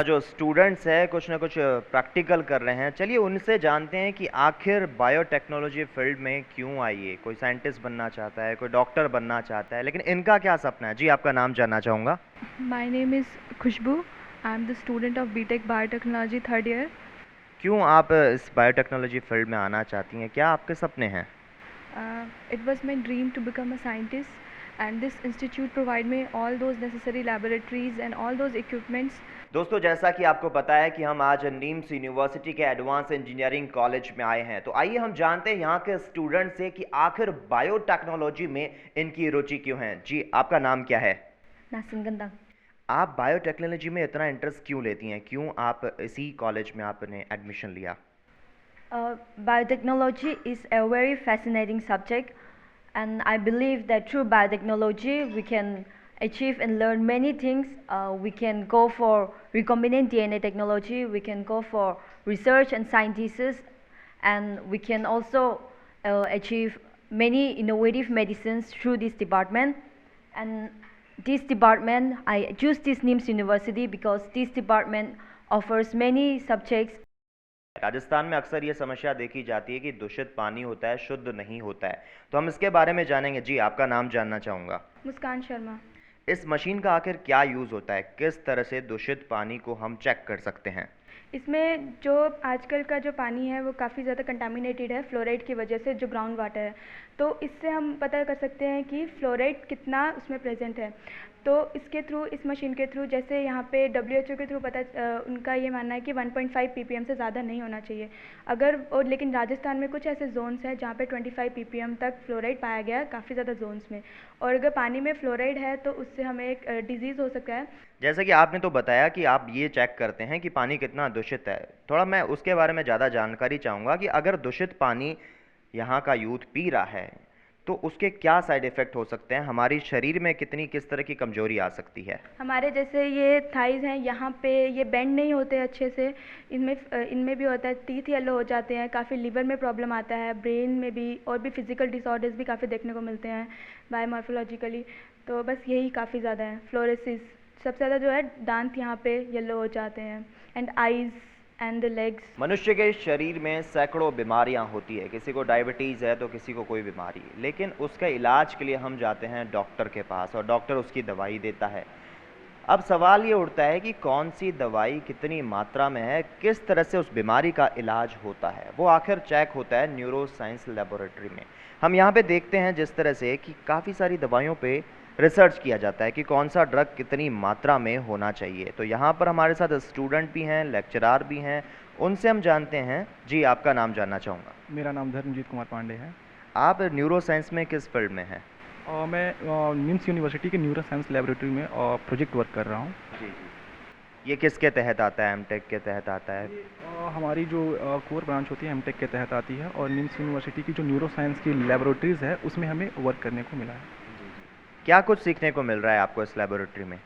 जो स्टूडेंट्स हैं कुछ ना कुछ प्रैक्टिकल कर रहे हैं। चलिए उनसे जानते हैं कि आखिर बायोटेक्नोलॉजी फील्ड में क्यों आइए। कोई साइंटिस्ट बनना चाहता है, कोई डॉक्टर बनना चाहता है, लेकिन इनका क्या सपना है? जी, आपका नाम जानना चाहूँगा। My name is Khushbu. I'm the student of BTech Biotechnology third year. क्यों आप इस बायोटेक्नोलॉजी फील्ड में आना चाहती हैं? क्या आपके सपने हैं? It was my dream to become a scientist, and this institute provide me all those necessary laboratories and all those equipments. दोस्तों, जैसा कि आपको पता है कि हम आज नीम्स यूनिवर्सिटी के एडवांस इंजीनियरिंग कॉलेज में आए हैं, तो आइए हम जानते हैं यहाँ के स्टूडेंट से कि आखिर बायोटेक्नोलॉजी में इनकी रुचि क्यों है। जी, आपका नाम क्या है? Nasin Gandang. आप बायोटेक्नोलॉजी में इतना इंटरेस्ट क्यों लेती हैं? क्यों आप इसी कॉलेज में आपने एडमिशन लिया? Biotechnology is a very fascinating subject, and I believe that through biotechnology we can achieve and learn many things. We can go for recombinant DNA technology, we can go for research and sciences, and we can also achieve many innovative medicines through this department. And this department, I choose this NIMS University because this department offers many subjects. Rajasthan में अक्सर ये समस्या देखी जाती है कि दूषित पानी होता है, शुद्ध नहीं होता है, तो हम इसके बारे में जानेंगे। जी, आपका नाम जानना चाहूँगा। मुस्कान शर्मा। इस मशीन का आखिर क्या यूज़ होता है? किस तरह से दूषित पानी को हम चेक कर सकते हैं? इसमें जो आजकल का जो पानी है वो काफ़ी ज़्यादा कंटामिनेटेड है फ्लोराइड की वजह से, जो ग्राउंड वाटर है। तो इससे हम पता कर सकते हैं कि फ्लोराइड कितना उसमें प्रेजेंट है। तो इसके थ्रू, इस मशीन के थ्रू, जैसे यहाँ पे WHO के थ्रू उनका ये मानना है कि 1.5 ppm से ज़्यादा नहीं होना चाहिए। और लेकिन राजस्थान में कुछ ऐसे जोन्स हैं जहाँ पे 25 ppm तक फ्लोराइड पाया गया है, काफ़ी ज़्यादा जोन्स में। और अगर पानी में फ्लोराइड है तो उससे हमें एक डिजीज़ हो सकता है। जैसे कि आपने तो बताया कि आप ये चेक करते हैं कि पानी कितना दूषित है, थोड़ा मैं उसके बारे में ज़्यादा जानकारी चाहूँगा कि अगर दूषित पानी यहाँ का यूथ पी रहा है तो उसके क्या साइड इफ़ेक्ट हो सकते हैं? हमारी शरीर में किस तरह की कमजोरी आ सकती है? हमारे जैसे ये थाइज़ हैं, यहाँ पे ये बेंड नहीं होते अच्छे से, इनमें भी होता है, टीथ येलो हो जाते हैं, काफ़ी लिवर में प्रॉब्लम आता है, ब्रेन में भी, और भी फिजिकल डिसऑर्डर्स भी काफ़ी देखने को मिलते हैं बायोमॉर्फोलॉजिकली। तो बस यही काफ़ी ज़्यादा है। फ्लोरोसिस सबसे ज़्यादा जो है, दांत यहाँ पे येलो हो जाते हैं, and eyes and the legs. मनुष्य के शरीर में सैकड़ों बीमारियां होती है, किसी को डायबिटीज़ है तो किसी को कोई बीमारी, लेकिन उसके इलाज के लिए हम जाते हैं डॉक्टर के पास और डॉक्टर उसकी दवाई देता है। अब सवाल ये उठता है कि कौन सी दवाई कितनी मात्रा में है, किस तरह से उस बीमारी का इलाज होता है, वो आखिर चेक होता है न्यूरो साइंस लेबोरेटरी में। हम यहाँ पे देखते हैं जिस तरह से कि काफ़ी सारी दवाइयों पे रिसर्च किया जाता है कि कौन सा ड्रग कितनी मात्रा में होना चाहिए। तो यहाँ पर हमारे साथ स्टूडेंट भी हैं, लेक्चरार भी हैं, उनसे हम जानते हैं। जी, आपका नाम जानना चाहूँगा। मेरा नाम धर्मजीत कुमार पांडे है। आप न्यूरो साइंस में किस फील्ड में हैं? और मैं निम्स यूनिवर्सिटी के न्यूरो साइंस लेबोरेटरी में प्रोजेक्ट वर्क कर रहा हूँ। जी जी, ये किसके तहत आता है? एमटेक के तहत आता है? हमारी जो कोर ब्रांच होती है एमटेक के तहत आती है, और निम्स यूनिवर्सिटी की जो न्यूरो साइंस की लेबोरेटरीज़ है उसमें हमें वर्क करने को मिला है। क्या कुछ सीखने को मिल रहा है आपको इस लेबोरेटरी में?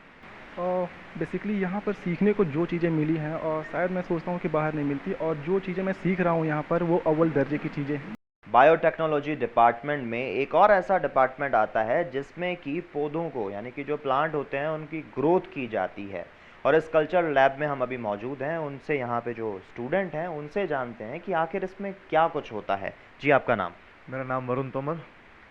बेसिकली यहाँ पर सीखने को जो चीज़ें मिली हैं, और शायद मैं सोचता हूँ कि बाहर नहीं मिलती, और जो चीज़ें मैं सीख रहा हूँ यहाँ पर वो अव्वल दर्जे की चीज़ें हैं। बायोटेक्नोलॉजी डिपार्टमेंट में एक और ऐसा डिपार्टमेंट आता है जिसमें कि पौधों को, यानी कि जो प्लांट होते हैं उनकी ग्रोथ की जाती है, और इस कल्चर लैब में हम अभी मौजूद हैं। उनसे, यहाँ पे जो स्टूडेंट हैं उनसे जानते हैं कि आखिर इसमें क्या कुछ होता है। जी, आपका नाम? मेरा नाम वरुण तोमर।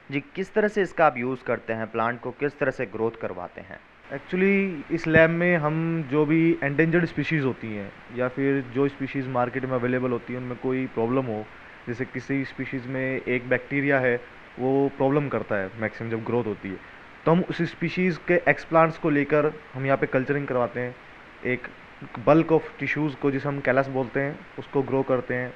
जी, किस तरह से इसका आप यूज़ करते हैं? प्लांट को किस तरह से ग्रोथ करवाते हैं? एक्चुअली इस लैब में हम जो भी एंडेंजर्ड स्पीशीज़ होती हैं या फिर जो स्पीशीज़ मार्केट में अवेलेबल होती हैं उनमें कोई प्रॉब्लम हो, जैसे किसी स्पीशीज़ में एक बैक्टीरिया है वो प्रॉब्लम करता है मैक्सिमम जब ग्रोथ होती है, तो हम उस स्पीशीज़ के एक्सप्लांट्स को लेकर हम यहाँ पे कल्चरिंग करवाते हैं। एक बल्क ऑफ टिश्यूज़ को, जिसे हम कैलस बोलते हैं, उसको ग्रो करते हैं।